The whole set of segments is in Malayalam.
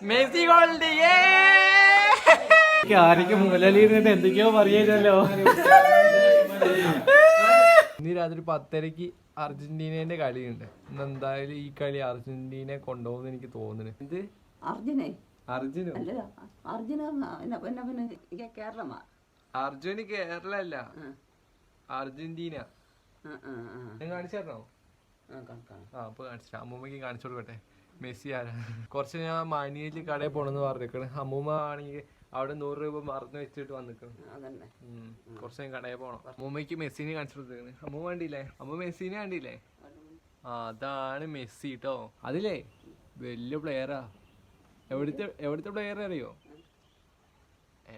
മെസ്സി ഗോൾഡ് ആരെങ്കിലും മുതലിരുന്നിട്ട് എന്തൊക്കെയോ പറയല്ലോ. ഇന്ന് രാത്രി 10:30 അർജന്റീനന്റെ കളിയുണ്ട്. എന്തായാലും ഈ കളി അർജന്റീന കൊണ്ടുപോകുന്ന എനിക്ക് തോന്നുന്നു. ഇത് അർജുന് കേരള അല്ല, അർജന്റീന. കാണിച്ചോ? അപ്പൊ കാണിച്ചു. അമ്മൂമ്മക്ക് കാണിച്ചു കൊടുക്കട്ടെ മെസ്സി ആരാ. കുറച്ച് ഞാൻ മാനിയേലി കടയിൽ പോണെന്ന് പറഞ്ഞിരിക്കണ്. അമ്മൂമ്മ ആണെങ്കിൽ അവിടെ 100 രൂപ മറന്നു വെച്ചിട്ട് വന്നിക്കണം. കുറച്ച് ഞാൻ കടയിൽ പോണം. അമ്മൂമ്മക്ക് മെസ്സിനെ കാണിച്ചു കൊടുത്തേക്കണ്. അമ്മൂമ്മ കണ്ടില്ലേ? അമ്മ മെസ്സിനെ കണ്ടില്ലേ? അതാണ് മെസ്സി കേട്ടോ. അതിലേ വലിയ പ്ലെയറാ. എവിടുത്തെ പ്ലെയർ അറിയോ?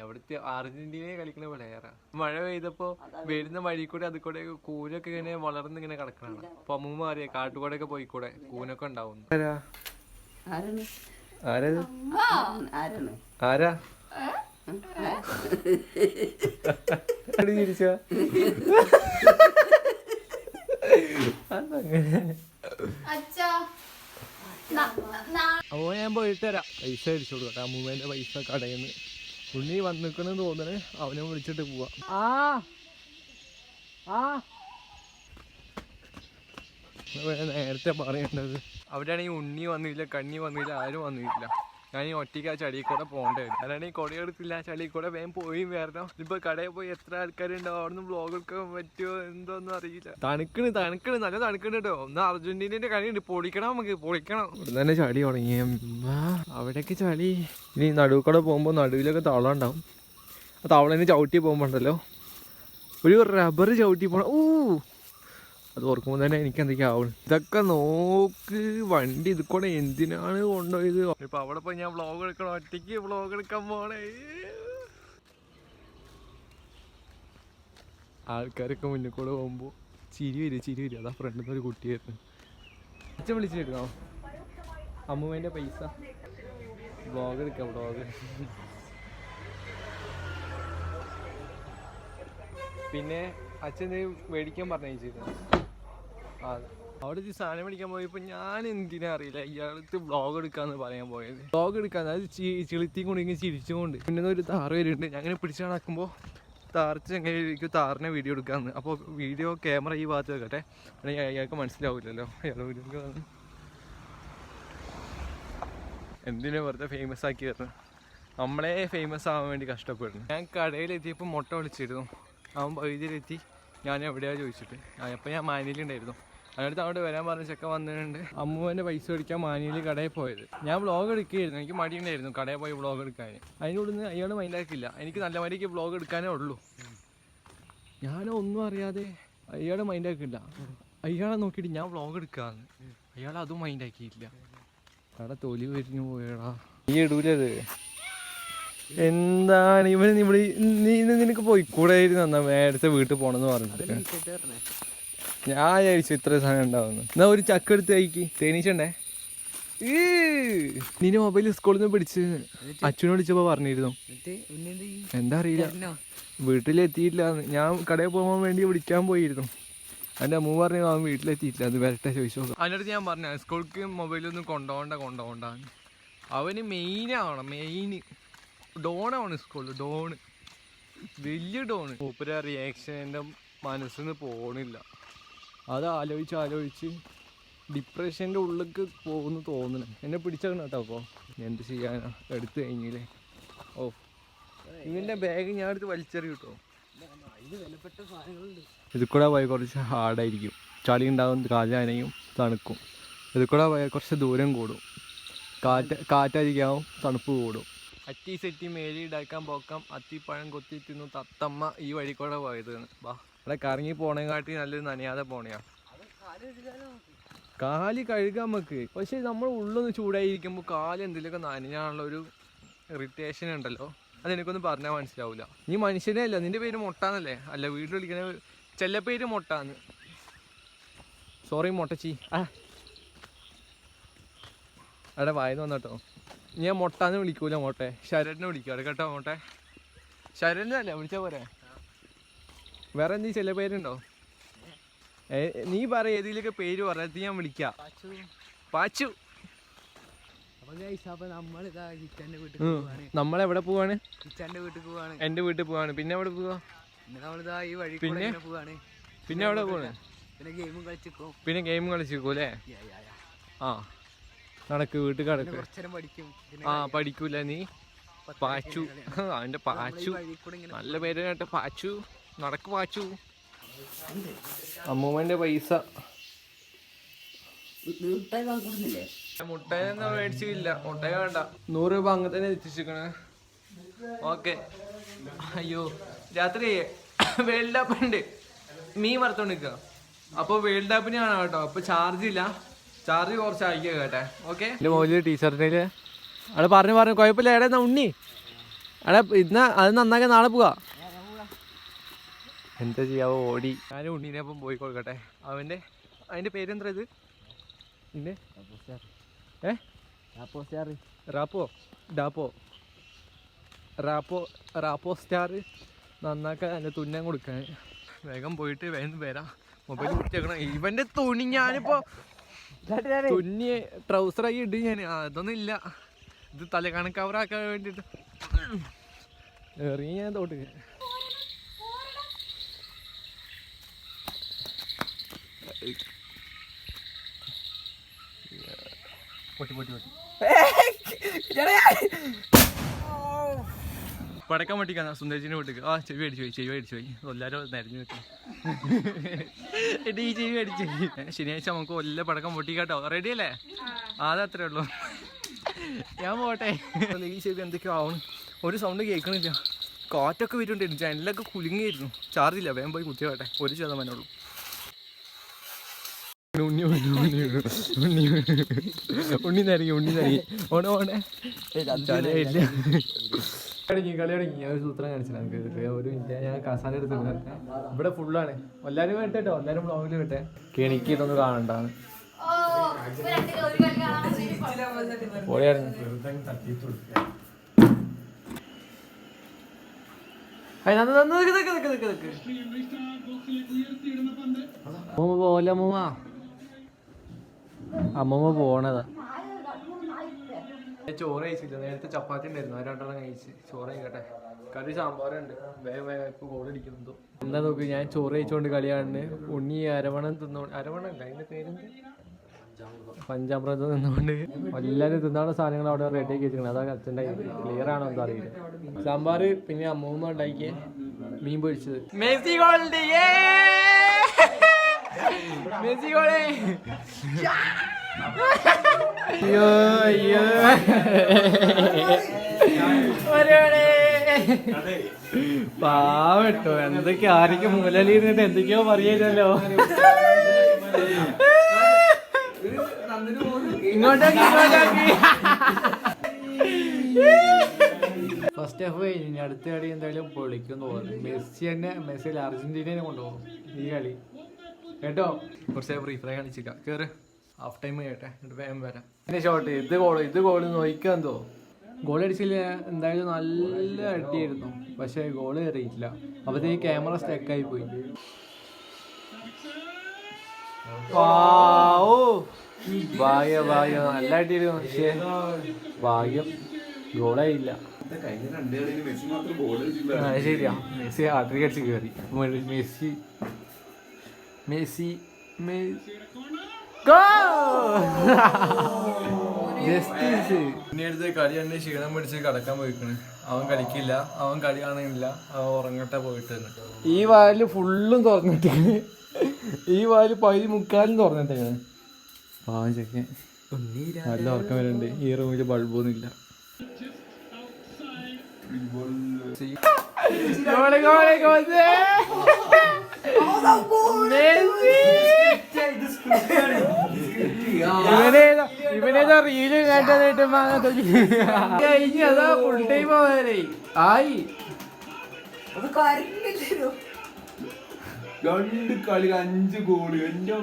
എവിടുത്തെ അർജന്റീനയെ കളിക്കുന്ന പ്ലെയറാ. മഴ പെയ്തപ്പോ വരുന്ന വഴി കൂടെ അത് കൂടെ കൂനൊക്കെ ഇങ്ങനെ വളർന്ന് ഇങ്ങനെ കിടക്കണം. അപ്പൊ അമ്മൂമ്മ അറിയാ കാട്ടുകൂടെ ഒക്കെ പോയിക്കൂടെ കൂനൊക്കെ ഉണ്ടാവും. ആരാ ചിരിച്ച അമ്മ ഞാൻ പോയിട്ട് തരാം. പൈസ അടിച്ചു കൊടുക്കട്ടെ. അമ്മൂമ്മേന്റെ പൈസ കടയിൽ നിന്ന് ഉണ്ണി വന്നിക്കണെന്ന് തോന്നണേ. അവനെ വിളിച്ചിട്ട് പോവാ. നേരത്തെ പറയേണ്ടത്. അവിടെയാണെങ്കിൽ ഉണ്ണി വന്നില്ല, കണ്ണി വന്നില്ല, ആരും വന്നില്ല. ഞാൻ ഈ ഒറ്റയ്ക്ക് ആ ചളിയിൽ കൂടെ പോകേണ്ടി വരും. ഞാനാണെങ്കിൽ കൊടയെടുത്തില്ല, ആ ചളിയിൽ കൂടെ വേഗം പോയി വരണം. ഇപ്പൊ കടയിൽ പോയി എത്ര ആൾക്കാരുണ്ടാവും, അവിടെ നിന്ന് വ്ളോഗ് എടുക്കാൻ പറ്റുമോ എന്തോന്നും അറിയില്ല. തണുക്കണ് നല്ല തണുക്കണ് കേട്ടോ. ഒന്ന് അർജന്റീനന്റെ കളിയുണ്ട്, പൊളിക്കണം നമുക്ക്, പൊളിക്കണം. ഇവിടെ തന്നെ ചളി തുടങ്ങി. അവിടേക്ക് ചളി. ഇനി നടുക്കൂടെ പോകുമ്പോൾ നടുവിലൊക്കെ തവള ഉണ്ടാവും. ആ തവളേനെ ചവിട്ടി പോകുമ്പോ ഉണ്ടല്ലോ ഒരു റബ്ബർ ചവിട്ടി പോണം. അത് ഓർക്കുമ്പോൾ തന്നെ എനിക്ക് എന്തൊക്കെയാ ആവണം. ഇതൊക്കെ നോക്ക്, വണ്ടി ഇത് കൂടെ എന്തിനാണ് കൊണ്ടുപോയത്. ഇപ്പൊ അവിടെ പോയി ഞാൻ വ്ളോഗ് എടുക്കണം, ഒറ്റയ്ക്ക് വ്ളോഗ് എടുക്കാൻ പോണേ. ആൾക്കാരൊക്കെ മുന്നിൽ കൂടെ പോകുമ്പോ ചിരി വരും. അതാ ഫ്രണ്ടിൽ നിന്ന് ഒരു കുട്ടിയായിരുന്നു. അച്ഛൻ വിളിച്ചിരുന്നോ? അമ്മൂമ്മേന്റെ പൈസ വ്ളോഗ് എടുക്കാം, വ്ളോഗ്. പിന്നെ അച്ഛൻ മേടിക്കാൻ പറഞ്ഞിരുന്നു. അവിടെ സാധനം മേടിക്കാൻ പോയപ്പോ ഞാൻ എന്തിനാ അറിയില്ല ഇയാൾക്ക് വ്ളോഗ് എടുക്കാന്ന് പറയാൻ പോയത്. വ്ളോഗ് എടുക്കാൻ അത് ചെളുത്തിയും കൊണ്ട് ഇങ്ങനെ ചിരിച്ചുകൊണ്ട് പിന്നെ ഒരു താറ് വരുന്നുണ്ട്. ഞാൻ അങ്ങനെ പിടിച്ചു നടക്കുമ്പോൾ താർച്ച് എങ്ങനെ ഇരിക്കും താറിനെ വീഡിയോ എടുക്കാന്ന്. അപ്പോൾ വീഡിയോ ക്യാമറ ഈ ഭാഗത്ത് വെക്കട്ടെ, അല്ലെങ്കിൽ അയാൾക്ക് മനസ്സിലാവില്ലല്ലോ അയാൾ വീഡിയോ എടുക്കാന്ന്. എന്തിനാ വെറുതെ ഫേമസ് ആക്കി വരുന്നത്? നമ്മളെ ഫേമസ് ആവാൻ വേണ്ടി കഷ്ടപ്പെടുന്നു. ഞാൻ കടയിലെത്തിയപ്പോൾ മുട്ട വിളിച്ചിരുന്നു. അവൻ വൈദ്യുതിയിലെത്തി. ഞാൻ എവിടെയാ ചോദിച്ചിട്ട് അപ്പം ഞാൻ മാനിയിലുണ്ടായിരുന്നു. അതിനടുത്ത് അവിടെ വരാൻ പറഞ്ഞ ചെക്ക വന്നിട്ടുണ്ട്. അമ്മൂൻ്റെ പൈസ മേടിക്കാൻ മാനിയിൽ കടയിൽ പോയത്. ഞാൻ വ്ളോഗ് എടുക്കുകയായിരുന്നു, എനിക്ക് മടിയുണ്ടായിരുന്നു കടയിൽ പോയി വ്ളോഗ് എടുക്കാൻ. അതിനുള്ളിൽ അയാൾ മൈൻഡാക്കില്ല. എനിക്ക് നല്ല മടിക്ക് വ്ളോഗ് എടുക്കാനേ ഉള്ളൂ. ഞാനൊന്നും അറിയാതെ അയാൾ മൈൻഡാക്കില്ല. അയാളെ നോക്കിയിട്ട് ഞാൻ വ്ളോഗ് എടുക്കാന്ന്, അയാൾ അതും മൈൻഡാക്കിയില്ല. അവിടെ തൊലി വരിഞ്ഞു പോയടാ. നീ ഇടൂലത് എന്താണ് ഇവന്? നീ നിനക്ക് പോയിക്കൂടായിരുന്നു എന്നാ നേരത്തെ വീട്ടിൽ പോണെന്ന് പറഞ്ഞിട്ട്. ഞാൻ ചോദിച്ചു ഇത്ര സാധനം ഉണ്ടാവുന്നു. എന്നാ ഒരു ചക്ക എടുത്ത് കഴിക്ക്, തേനീച്ചണ്ടേ. നിന്റെ മൊബൈൽ സ്കൂളിൽ നിന്ന് പിടിച്ച് അച്ഛനെ വിളിച്ചപ്പോ പറഞ്ഞിരുന്നു. എന്താ അറിയില്ല, വീട്ടിലെത്തിയില്ല. ഞാൻ കടയിൽ പോകാൻ വേണ്ടി വിളിക്കാൻ പോയിരുന്നു. എൻ്റെ അമ്മ പറഞ്ഞു അവൻ വീട്ടിലെത്തിയിട്ടില്ല, അത് വരട്ടെ ചോദിച്ചു. അതിനടുത്ത് ഞാൻ പറഞ്ഞു സ്കൂൾക്ക് മൊബൈലൊന്നും കൊണ്ടുപോകണ്ട. അവന് മെയിനാവണം, മെയിൻ ഡോണാണ് സ്കൂളിൽ. ഡോണ്, വലിയ ഡോണ്. മൂപ്പര റിയാക്ഷൻ എൻ്റെ മനസ്സിൽ നിന്ന് പോകണില്ല. അത് ആലോചിച്ച് ഡിപ്രഷൻ്റെ ഉള്ളിലേക്ക് പോകുന്നു തോന്നുന്നു. എന്നെ പിടിച്ചേക്കണം കേട്ടോ. അപ്പോൾ എന്ത് ചെയ്യാനാ, എടുത്തു കഴിഞ്ഞില്ലേ. ഇവൻ്റെ ബാഗ് ഞാൻ എടുത്ത് വലിച്ചെറിയും കേട്ടോ. ഇതിൽ കൂടെ പോയി കുറച്ച് ഹാർഡായിരിക്കും, ചളി ഉണ്ടാകും, കാലനയും തണുക്കും. ഇതിൽ കൂടെ പോയാൽ കുറച്ച് ദൂരം കൂടും, കാറ്റടിക്കാവും, തണുപ്പ് കൂടും. അറ്റി സെറ്റി മേലി ഇടാക്കാൻ പോക്കാം, അത്തിപ്പഴം കൊത്തി തിന്നു തത്തമ്മ ഈ വഴി കൂടെ പോയതാണ്. വാ, അവിടെ കറങ്ങി പോണേക്കാട്ടി നല്ലൊരു നനയാതെ പോണയാ. കാല് കഴുകാൻ നമുക്ക്. പക്ഷെ നമ്മൾ ഉള്ളൊന്ന് ചൂടായിരിക്കുമ്പോൾ കാല് എന്തെങ്കിലുമൊക്കെ നനയാനുള്ള ഒരു ഇറിറ്റേഷൻ ഉണ്ടല്ലോ, അതെനിക്കൊന്നും പറഞ്ഞാൽ മനസ്സിലാവില്ല. നീ മനുഷ്യനെ അല്ല, നിന്റെ പേര് മൊട്ടാന്നല്ലേ? അല്ല, വീട്ടിൽ വിളിക്കുന്ന ചെല്ലപ്പേര് മൊട്ടാന്ന്. സോറി മൊട്ടച്ചി. അവിടെ വായന്ന് വന്നോട്ടോ. ഞാൻ മൊട്ടാന്ന് വിളിക്കൂല മോട്ടെ, ശരണിനെ വിളിക്കാറ് കേട്ടോ. മോട്ടെ ശരണിനല്ലേ വിളിച്ചാൽ പോരെ? വേറെ എന്തെങ്കിലും ചില പേരുണ്ടോ? നീ പറ, ഏതെങ്കിലുമൊക്കെ പേര് പറഞ്ഞത് ഞാൻ വിളിക്കാം. പാച്ചു. നമ്മളെവിടെ പോവാണ്? എന്റെ വീട്ടിൽ പോവാണ്. പിന്നെ എവിടെ പോവാ? പിന്നെ പിന്നെ എവിടെ പോവാണ്? പിന്നെ ഗെയിം കളിച്ചിരിക്കും അല്ലേ? ആ നടക്ക്, വീട്ടിൽ കിടക്ക്. ആ പഠിക്കൂല നീ? പാച്ചു, അവന്റെ പാച്ചു, നല്ല പേര് കേട്ട പാച്ചു. നടക്ക് പാച്ചു. അമ്മൂമ്മന്റെ പൈസ മുട്ടയൊന്നും മേടിച്ചില്ല. മുട്ടയ വേണ്ട, 100 രൂപ അങ്ങ് തന്നെ എത്തിച്ചിരിക്കണേ. ഓക്കെ. അയ്യോ, രാത്രി വേൾഡ് കപ്പ് ഉണ്ട്, മീൻ വറുത്തോണ്ടിരിക്കുക. അപ്പോൾ വേൾഡ് കപ്പിന് കാണാം കേട്ടോ. അപ്പോൾ ചാർജ് ഇല്ല, ചാർജ് കുറച്ച് അയക്കുക കേട്ടെ. ഓക്കെ. എൻ്റെ മോല് ടീഷർട്ടിൽ അവിടെ പറഞ്ഞു കുഴപ്പമില്ല. എടാ ഉണ്ണി, എടാ ഇന്ന് അത് നന്നാക്കി നാളെ പോവാ. എന്താ ചെയ്യാവോ, ഓടി. ഞാൻ ഉണ്ണീനെ അപ്പം പോയി കൊടുക്കട്ടെ. അതിൻ്റെ പേരെന്താ ഇത്? പിന്നെ റാപ്പോ സ്റ്റാർ നന്നാക്കാൻ എൻ്റെ തുന്നാൻ കൊടുക്കാൻ. വേഗം പോയിട്ട് വേഗം വരാം. മൊബൈൽ കുത്തിയേക്കണം. ഇവൻ്റെ തുണി ഞാനിപ്പോൾ തുന്നി ട്രൗസറായി ഇടും ഞാൻ. അതൊന്നും ഇല്ല, ഇത് തലക്കണ കവറാക്കാൻ വേണ്ടിയിട്ട് എറിയ ഞാൻ തോട്ട്. പടക്കം പൊട്ടിക്കാ സുന്ദരിച്ചിനെ വീട്ടിക്ക്. ആ ചെവി അടിച്ചു പോയി എല്ലാവരും നിരഞ്ഞു വെക്കും. ഈ ചെവി അടിച്ചു. ശനിയാഴ്ച നമുക്ക് വല്ല പടക്കം പൊട്ടിക്കാട്ടോ. റെഡി അല്ലേ? അതത്രേ ഉള്ളൂ. ഞാൻ പോട്ടെ. ഈ ചെവി എന്തൊക്കെയോ ആവണം, ഒരു സൗണ്ട് കേൾക്കണില്ല. കാറ്റൊക്കെ വരുന്നുണ്ടായിരുന്നു, ജനലൊക്കെ കുലുങ്ങിയായിരുന്നു. ചാർജില്ല, വേഗം പോയി കുത്തി പോട്ടെ. 1% ഉള്ളൂ. ഉണ്ണി നരങ്ങി ഓണ ചലയില്ല. കളി തുടങ്ങി. ഞാൻ ഒരു സൂത്രം കാണിച്ചില്ല നമുക്ക്. ഒരു മിനിറ്റ്, ഞാൻ കസാല എടുത്തില്ല. ഇവിടെ ഫുള്ളാണ്. എല്ലാവരും വേട്ടോ, എല്ലാവരും ബ്ലോഗിൽ വിട്ടെ. എനിക്ക് ഇതൊന്നും കാണണ്ടാണ്. അമ്മമ്മ പോണതാ. ചോറ് കഴിച്ചില്ല, നേരത്തെ ചപ്പാത്തി ഉണ്ടായിരുന്നു, 2 കഴിച്ച്. ചോറ് കഴിക്കട്ടെ. കറി സാമ്പാറുണ്ട്. വേഗം ഇപ്പൊ ഗോളടിക്കുന്നു. എന്താ നോക്ക്, ഞാൻ ചോറ് കഴിച്ചോണ്ട് കളിയാണ്. ഉണ്ണി അരവണം തിന്നോണ്ട്, അരവണല്ല അതിന്റെ പേരെന്ത്, പഞ്ചാമൃതം തിന്നുകൊണ്ട് എല്ലാവരും തിന്നാനുള്ള സാധനങ്ങൾ അവിടെ റെഡി ആക്കി വെച്ചിരിക്കണം. അതാ അച്ഛൻ്റെ ക്ലിയർ ആണോ എന്താ അറിയില്ല. സാമ്പാർ, പിന്നെ അമ്മൂമ്മ ഉണ്ടാക്കിയ മീൻ പൊരിച്ചത്. മെസ്സി ഗോൾഡ്, മെസ്സി ഗോളേ. അയ്യോ അയ്യോ, പാവട്ടോ. എന്തൊക്കെ ആരൊക്കെ മുലലിരുന്നിട്ട് എന്തൊക്കെയോ പറയാലോ. ഇങ്ങോട്ടേക്ക് ഫസ്റ്റ് ഹാഫ് കഴിഞ്ഞ് അടുത്ത കളി എന്തായാലും പൊളിക്കും തോന്നുന്നു. മെസ്സിയിൽ അർജന്റീനയെ കൊണ്ടുപോകും ഈ കളി കേട്ടോ. കുറച്ച് ഫ്രീ ഫ്രൈ കളിച്ചിക്കാം. കയറ്, ഹാഫ് ടൈം കേട്ടെ, എന്നിട്ട് വേഗം വരാം. പിന്നെ ഷോട്ട്, ഇത് ഗോള് നോക്കാൻ തോ. ഗോൾ അടിച്ചില്ല, എന്തായാലും നല്ല അടിയായിരുന്നു. പക്ഷെ ഗോള് കയറിയിട്ടില്ല. അപ്പോഴത്തേക്ക് ക്യാമറ സ്റ്റക്കായി പോയി. ഭാഗ്യം നല്ല അടിയായിരുന്നു. പക്ഷേ ഭാഗ്യം ഗോളായില്ല. ശരിയാ, മെസ്സി ഹാട്രിക് അടിച്ച് കയറി. Messi justice. ഇനി അടുത്ത് കളി കണ്ട് ക്ഷീണം പിടിച്ച് കിടക്കാൻ പോയിക്കണ്. അവൻ കളിക്കില്ല, അവൻ കളി കാണുന്നില്ല, അവൻ ഉറങ്ങട്ടെ പോയിട്ട്. ഈ വാല് ഫുള്ളും തുറന്നിട്ട്, ഈ വാല് 3:45 തുറന്നിട്ടേക്കാണ്. പാവം ചെക്കൻ, നല്ല ഉറക്കം വരുന്നുണ്ട്. ഈ റൂമിൽ ബൾബൊന്നും ഇല്ല. ഇവനേതാ റീല് കേട്ടതായിട്ട് കഴിഞ്ഞ് അതാ ഫുൾ ടൈം ആവാനേ ആയി. 2 കളി 5 ഗോള്. എന്റെ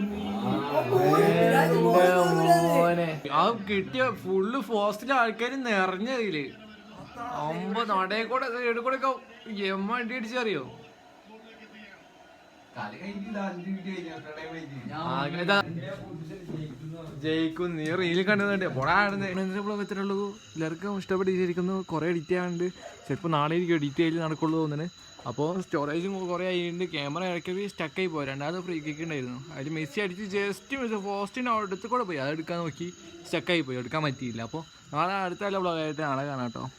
മോനെ, ആ കിട്ടിയ ഫുള്ള് ഫോസ്റ്റിലെ ആൾക്കാർ നിറഞ്ഞതില്. 9 നടയെ കൂടെ സൈഡിൽ കൂടെ ഒക്കെ അടി അടിച്ചറിയോ. ജയിക്കും. നീ റീലിൽ കണ്ടു പോടാടുന്നുള്ളൂ. എല്ലാവർക്കും ഇഷ്ടപ്പെട്ടിരിക്കുന്നു. കുറെ എഡിറ്റ് ചെയ്യാനുണ്ട്. ചിലപ്പോൾ നാളെ എനിക്ക് എഡിറ്റ് ചെയ്ത് നടക്കുള്ളൂ തോന്നുന്നു. അപ്പോൾ സ്റ്റോറേജും കുറേ ആയിട്ടുണ്ട്. ക്യാമറ ഇടയ്ക്ക് സ്റ്റക്കായി പോയി. രണ്ടാമത് ഫ്രീ കിക്ക് ഉണ്ടായിരുന്നു. അതിൽ മെസ്സി അടിച്ച് ജസ്റ്റ് പോസ്റ്റിന് അടുത്ത് കൂടെ പോയി. അതെടുക്കാൻ നോക്കി സ്റ്റക്കായി പോയി. എടുക്കാൻ പറ്റിയില്ല. അപ്പോൾ നാളെ അടുത്ത വ്ളോഗായിട്ട് നാളെ കാണാം കേട്ടോ.